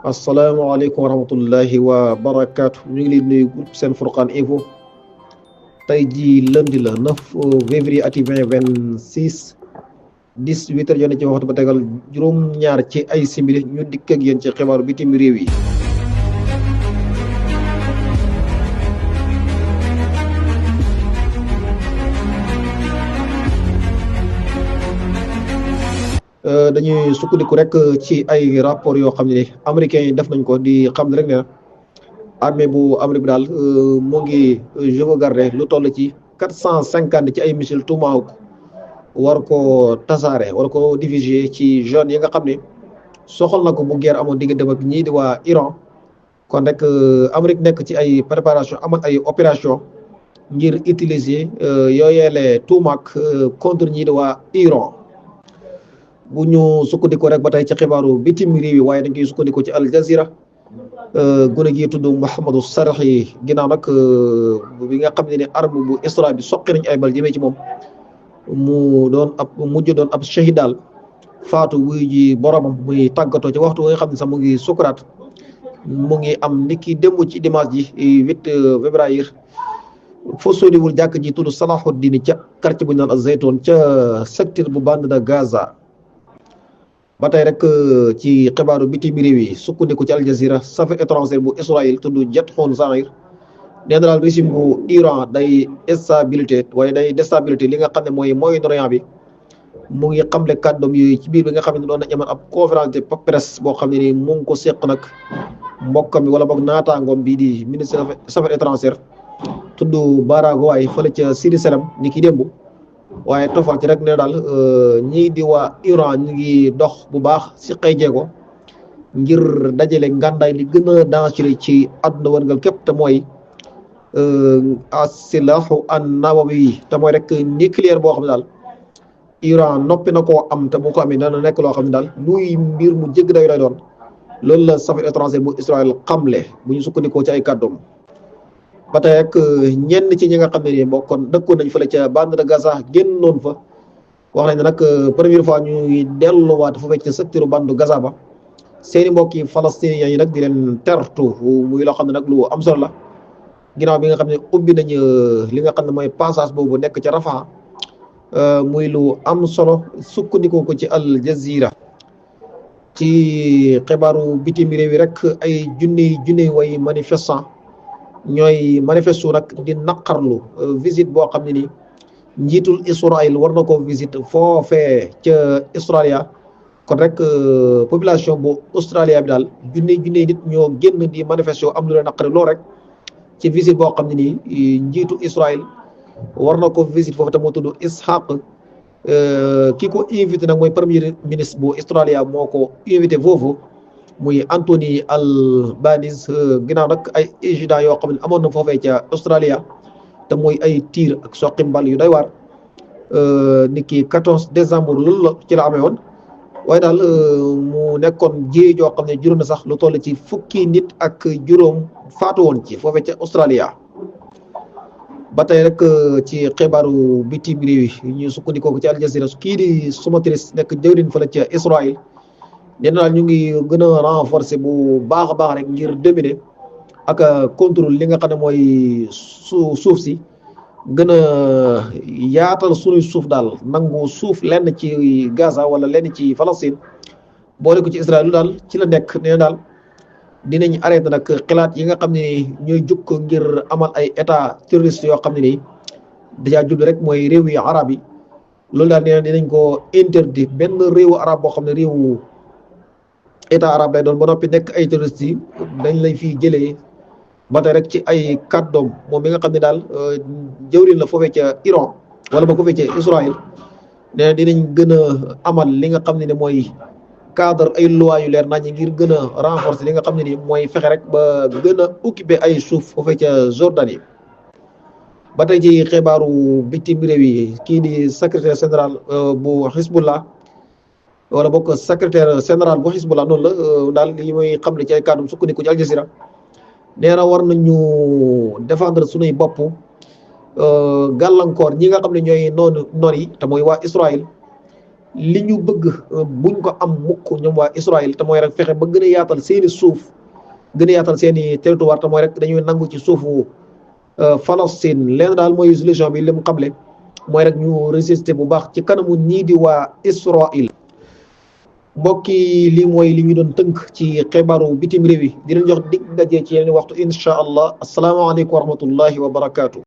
asalaamaaleykum wa rahmatullahi wa barakaatu ñu ngi leen nuyu groupe seen Furqan Info tey jii lundi la 9 février ati 2026 18 heures jot na ci waxtu ba tegal juróom-ñaar ci ay simili ñu dikk ak yéen ci xibaaru bitim réew yi. dañuy sukkandiku rek ci ay rapport yoo xam ne américains yi def nañ ko di xam ne rek ne armée bu Amérique bi daal mu ngi sauvegarder lu toll ci 450 ci ay missiles Tomahawk war ko tasaare war ko diffuser ci zone yi nga xam ne soxal na ko bu guerre amoon diggante ak ñii di waa Iran kon rek Amérique nekk ci ay préparation amal ay opération ngir utiliser yooyeele Tomahawk contre ñii di waa Iran. bu ñu sukkandikoo rek ba tey ci xibaaru bitim réew yi waaye dañ koy sukkandikoo ci Al Jazeera gune gi tudd Mouhamadou Sarxi ginnaaw nag bi nga xam ne arme bu Israël bi soqi nañ ay bal jëmee ci moom mu doon ab shahid daal faatu wuy ji boromam muy tàggatoo ci waxtu nga xam ne sax mu ngi sukuraat mu ngi am niki démb ci dimanche ji 8 février foo soriwul jàkk ji tudd Salahuddin ca quartier bu ñu naan Az-Zaytoun ca secteur bu bande de Gaza. ba tey rek ci xibaaru bitim réew yi sukkandiku ci Al Jazeera affaires étrangères bu Israël tudd Jethron Zahir nee na daal régime bu Iran day déstabilité li nga xam ne mooy Moyen-Orient bi mu ngi xamle kàddoom yooyu ci biir bi nga xam ne doon nañ amal ab conférence de presse boo xam ne ni mu ngi ko seq nag mbokkam bi wala boog naataangoom bii di ministre des affaires étrangères tudd Baragowaay fële ca Sidi Salem ni ki démb. waaye tofal ci rek ne daal ñii di waa Iran ñu ngi dox bu baax si xëy jeego ngir dajale ngàndaay li gën a dangereux ci àdduna wërngal képp te mooy asilahu an nawawi te mooy rek nucléaire boo xam ne daal Iran noppi na koo am te bu ko amee dana nekk loo xam ne daal luy mbir mu jégg day lay doon loolu la affaires étrangères bu Israël xamle bu ñu sukkandikoo ci ay kàddoom. ba tey rek ñenn ci ñi nga xam ne nii bokkoon dëkkoon nañ fële ca bande de Gaza génnoon fa wax nañ ne nag première fois ñuy delluwaat fu fekk ca secteur bande de Gaza ba seeni mbokki palestiniens yi nag di leen tertu muy loo xam ne nag lu am solo la ginnaaw bi nga xam ne ubbi nañ li nga xam ne mooy passage boobu nekk ca Rafah muy lu am solo sukkandikoo ko ci Al Jazeera. ci xibaaru bitim réew yi rek ay junni way manifestant ñooy manifestu nag di naqarlu visite boo xam ne ni njiitul Israël war na ko visite foofee ca Australia kon rek population bu Australia bi daal junni nit ñoo génn di manifesté am lu leen naqari lool rek ci visite boo xam ne nii njiitu Israël war na ko visite foofu te moo tudd Ishaq ki ko invité nag mooy premier ministre bu Australia moo ko invité foofu muy Anthony Albanese ginnaaw nag ay incident yoo xam ne amoon na foofee ca Australia te mooy ay tiir ak soqi mbal yu doy waar ni ki 14 décembre loolu la ci la amee woon waaye daal mu nekkoon jéey joo xam ne juróom na sax lu toll ci fukki nit ak juróom faatu woon ci foofee ca Australia. ba tey rek ci xibaaru bitim réew yi ñu sukkandikoo ko ci Al Jazeera kii di Smotrich nekk jëwriñ fële ca Israël. nee na daal ñu ngi gën a renforcer bu baax a baax rek ngir dominer ak contrôle li nga xam ne mooy suuf si gën a yaatal sunuy suuf daal nangu suuf lenn ci Gaza wala lenn ci Palestine boole ko ci Israël lu daal ci la nekk nee na daal dinañ arrêté nag xalaat yi nga xam ne ñooy jukk ngir amal ay état terroriste yoo xam ne nii dèjà judd rek mooy réew yi arab yi loolu daal nee na dinañ ko interdit benn réewu arab boo xam ne réewu état arabe lay doon ba noppi nekk ay terroristes yi dañ lay fiy jëlee ba tey rek ci ay kàddoom moom mi nga xam ne daal jëwriñ la foofee ca Iran wala ba foofee ca Israël nee na dinañ gën a amal li nga xam ne mooy cadre ay loi yu leer nañ ngir gën a renforcer li nga xam ne ni mooy fexe rek ba gën a occuper ay suuf foofee ca Jordanie. ba tey ci xibaaru bitim réew yi kii di secrétaire général bu Hezbollah wala bokk secrétaire général bu Hezbollah noonu la daal li muy xam ne ci ay kàddu sukkandiku ci Al Jazeera nee na war nañu défendre sunuy bopp gàllankoor ñi nga xam ne ñooy noon yi te mooy waa Israël li ñu bëgg buñ ko am mukk ñoom waa Israël te mooy rek fexe ba gën a yaatal seeni suuf gën a yaatal seeni territoire te mooy rek dañuy nangu ci suufu Palestine leen daal mooy solution bi lim xamle mooy rek ñu résister bu baax ci kanamu ñii di waa Israël. mbokki lii mooy li ñu doon tënk ci xibaaru bitim réew yi di leen jox dig daje ci yeneen waxtu incha allah asalaamaaleykum wa rahmatullahi wa barakaatu.